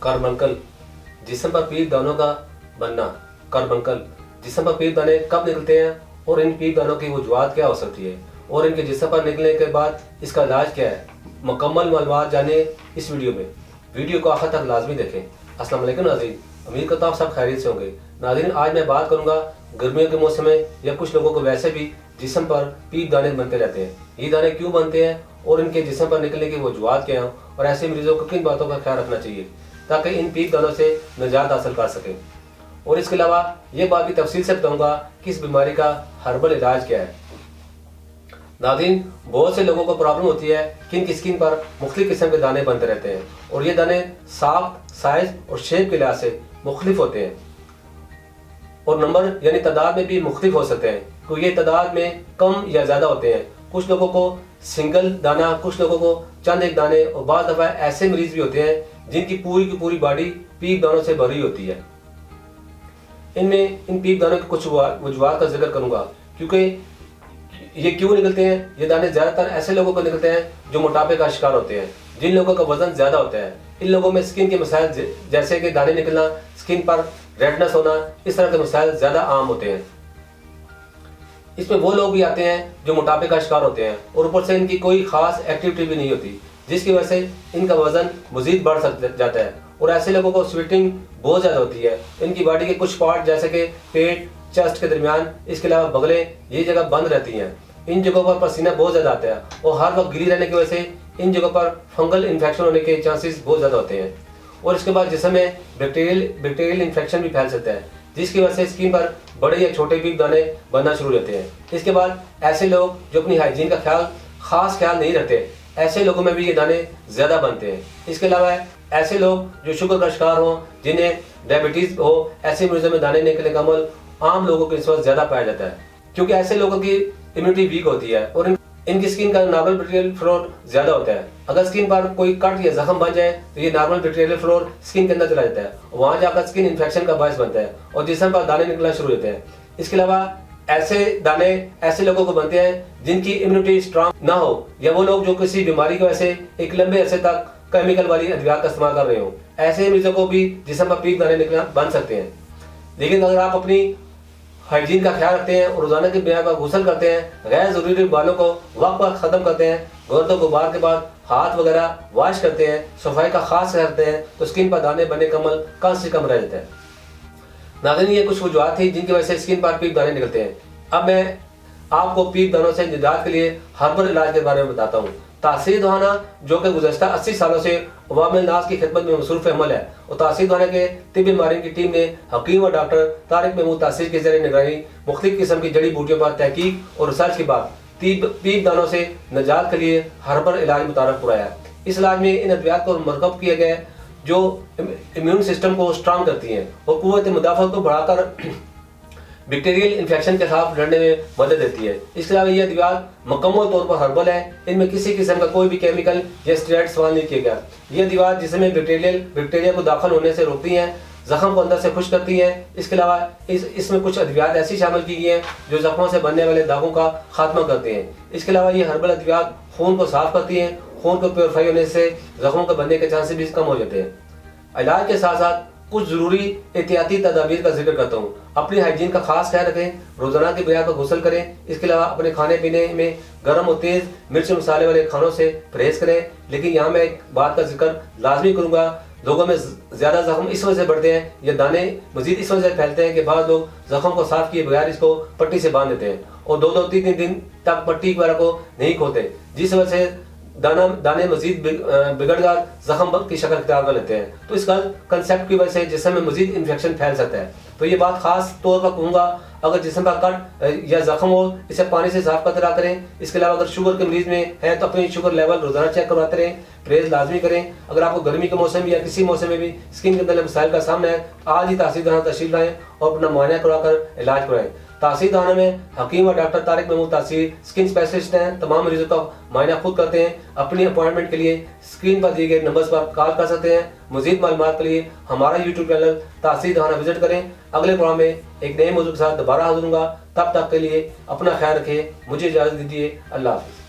Carbuncle, जिस्म पर पीप दानों का बनना। कार्बंकल, जिस्म पर पीप दाने कब निकलते हैं और इन पीप दानों की वजूहात क्या हो सकती है और इनके जिस्म पर निकलने के बाद इसका इलाज क्या है, मुकम्मल मालूमात जाने इस वीडियो में। वीडियो को आखिर तक लाजमी देखें। अस्सलाम वालेकुम नाज़रीन, उम्मीद करता हूँ सब खैरियत से होंगे। नाज़रीन, आज मैं बात करूँगा गर्मियों के मौसम में या कुछ लोगों को वैसे भी जिस्म पर पीप दाने बनते रहते हैं। ये दाने क्यों बनते हैं और इनके जिस्म पर निकलने की वजूहात क्या हैं और ऐसे मरीजों को किन बातों का ख्याल रखना चाहिए ताकि इन पीप दानों से निजात हासिल कर सकें। और इसके अलावा ये बात भी तफसील से बताऊंगा कि इस बीमारी का हर्बल इलाज क्या है। नाज़रीन, बहुत से लोगों को प्रॉब्लम होती है कि इनकी स्किन पर मुख्तलिफ किस्म के दाने बनते रहते हैं और ये दाने साफ, साइज और शेप के लिहाज से मुख्तलिफ होते हैं और नंबर यानी तादाद में भी मुख्तलिफ हो सकते हैं। तो ये तादाद में कम या ज़्यादा होते हैं। कुछ लोगों को सिंगल दाना, कुछ लोगों को चंद एक दाने और बाद दफ़ा ऐसे मरीज भी होते हैं जिनकी पूरी की पूरी बॉडी पीप दानों से भरी होती है। इनमें इन पीप दानों के कुछ वजूहात का जिक्र करूंगा क्योंकि ये क्यों निकलते हैं। ये दाने ज़्यादातर ऐसे लोगों को निकलते हैं जो मोटापे का शिकार होते हैं, जिन लोगों का वजन ज़्यादा होता है। इन लोगों में स्किन के मसाइल जैसे कि दाने निकलना, स्किन पर रेडनेस होना, इस तरह के मसाइल ज़्यादा आम होते हैं। इसमें वो लोग भी आते हैं जो मोटापे का शिकार होते हैं और ऊपर से इनकी कोई खास एक्टिविटी भी नहीं होती, जिसकी वजह से इनका वजन मजीद बढ़ जाता है। और ऐसे लोगों को स्वेटिंग बहुत ज़्यादा होती है। इनकी बॉडी के कुछ पार्ट जैसे कि पेट, चेस्ट के दरमियान, इसके अलावा बगलें, ये जगह बंद रहती हैं। इन जगहों पर पसीना बहुत ज़्यादा आता है और हर वक्त गिरी रहने की वजह से इन जगहों पर फंगल इन्फेक्शन होने के चांसेस बहुत ज़्यादा होते हैं। और इसके बाद जिस्म में बैक्टीरियल इन्फेक्शन भी फैल सकता है, जिसकी वजह से स्किन पर बड़े या छोटे पीप दाने बनना शुरू होते हैं। इसके बाद ऐसे लोग जो अपनी हाइजीन का खास ख्याल नहीं रखते, ऐसे लोगों में भी ये दाने ज़्यादा बनते हैं। इसके अलावा ऐसे लोग जो शुगर का शिकार हों, जिन्हें डायबिटीज़ हो, ऐसे मरीजों में दाने निकलने का अमल आम लोगों के इस वक्त ज़्यादा पाया जाता है क्योंकि ऐसे लोगों की इम्यूनिटी वीक होती है और इनकी स्किन का नॉर्मल बैक्टीरियल फ्लोर ज़्यादा होता है। अगर स्किन पर कोई कट या जख्म बन जाए तो ये नॉर्मल बैक्टीरियल फ्लोर स्किन के अंदर चला जाता है, वहाँ जाकर स्किन इन्फेक्शन का बायस बनता है और जिस्म पर दाने निकलना शुरू होते हैं। इसके अलावा ऐसे दाने ऐसे लोगों को बनते हैं जिनकी इम्यूनिटी स्ट्रांग ना हो या वो लोग जो किसी बीमारी की वजह से एक लंबे अरसे तक केमिकल वाली अद्वियात का इस्तेमाल कर रहे हो। ऐसे मरीजों को भी जिस्म पर पीप दाने निकलना बन सकते हैं। लेकिन अगर आप अपनी हाइजीन का ख्याल रखते हैं और रोजाना की बुनियाद पर गुस्ल करते हैं, गैर जरूरी बालों को वक्त पर ख़त्म करते हैं, गर्दन गुबार के बाद हाथ वगैरह वॉश करते हैं, सफाई का खास ख्याल रखते हैं, तो स्किन पर दाने बनने का अमल कम से कम रह जाता है। नाज़रीन, ये कुछ वजूहात थी जिनकी वजह से स्किन पर पीप दाने निकलते हैं। अब मैं आपको पीप दानों से निजात के लिए हर्बल इलाज के बारे में बताता हूँ। तासीर दवाना, जो कि गुज़श्ता 80 सालों से अवामिल नास की खिदमत में मसरूफ़ अमल है, और तासीर दवाना के तिब्बी माहिरीन की टीम ने हकीम और डॉक्टर तारिक महमूद तासीर के ज़रिए निगरानी मुख्तलिफ किस्म की जड़ी बूटियों पर तहकीक और रिसर्च के बाद पीप दानों से निजात के लिए हर्बल इलाज मुतारफ़ कराया। इस इलाज में इन अद्वियात को मरकब किया गया है जो इम्यून सिस्टम को स्ट्रांग करती हैं और क़ुव्वत मुदाफ़अत को बढ़ाकर बैक्टीरियल इन्फेक्शन के खिलाफ लड़ने में मदद देती है। इसके अलावा ये अद्वियात मुकम्मल तौर पर हर्बल है। इनमें किसी किस्म का कोई भी केमिकल या स्टेरॉइड इस्तेमाल नहीं किया गया। ये अद्वियात जिसमें बैक्टीरिया को दाखिल होने से रोकती हैं, जख्म को अंदर से खुश करती हैं। इसके अलावा इसमें कुछ अद्वियात ऐसी शामिल की गई हैं जो जख्मों से बनने वाले दागों का खात्मा करते हैं। इसके अलावा ये हर्बल अद्वियात खून को साफ करती हैं, खून को प्योरीफाई होने से जख्मों के बनने के चांसेस भी कम हो जाते हैं। इलाज के साथ साथ कुछ ज़रूरी एहतियाती तदाबीर का जिक्र करता हूँ। अपनी हाइजीन का खास ख्याल रखें, रोज़ाना की बुनियाद पर गुस्ल करें। इसके अलावा अपने खाने पीने में गर्म और तेज़ मिर्च मसाले वाले खानों से परहेज़ करें। लेकिन यहाँ मैं एक बात का जिक्र लाजमी करूँगा, लोगों में ज़्यादा जख्म इस वजह से बढ़ते हैं या दाने मजीद इस वजह से फैलते हैं कि बाद लोग जख्म को साफ़ किए बगैर इसको पट्टी से बांध देते हैं और 2-3 दिन तक पट्टी वगैरह को नहीं खोते, जिस वजह से दाने मजीद बिगड़कर जख्म की शक्ल इख्तियार कर लेते हैं। तो इस कंसेप्ट की वजह से जिस्म में मजीद इन्फेक्शन फैल सकता है। तो ये बात खास तौर पर कहूँगा, अगर जिस्म पर कट या जख्म हो, इसे पानी से साफ करते रहा करें। इसके अलावा अगर शुगर के मरीज में है तो अपनी शुगर लेवल रोजाना चेक करवाते रहें, परहेज लाजमी करें। अगर आपको गर्मी के मौसम या किसी मौसम में भी स्किन के अंदर मसाइल का सामना है, आज ही तासीर दवाना तशरीफ लाएं और अपना मुआयना करवाकर इलाज कराएं। तासीर दवाना में हकीम और डॉक्टर तारिक महमूद तासीर स्किन स्पेशलिस्ट हैं। तमाम मरीजों का मुआयना खुद करते हैं। अपनी अपॉइंटमेंट के लिए स्क्रीन पर दिए गए नंबर्स पर कॉल कर सकते हैं। मजीद मालूमात के लिए हमारा यूट्यूब चैनल तासीर दवाना विजिट करें। अगले प्रोग्राम में एक नए मौजूद के साथ दोबारा हाजिर होऊंगा। तब तक के लिए अपना ख्याल रखें। मुझे इजाज़त दीजिए। अल्लाह हाफ़िज़।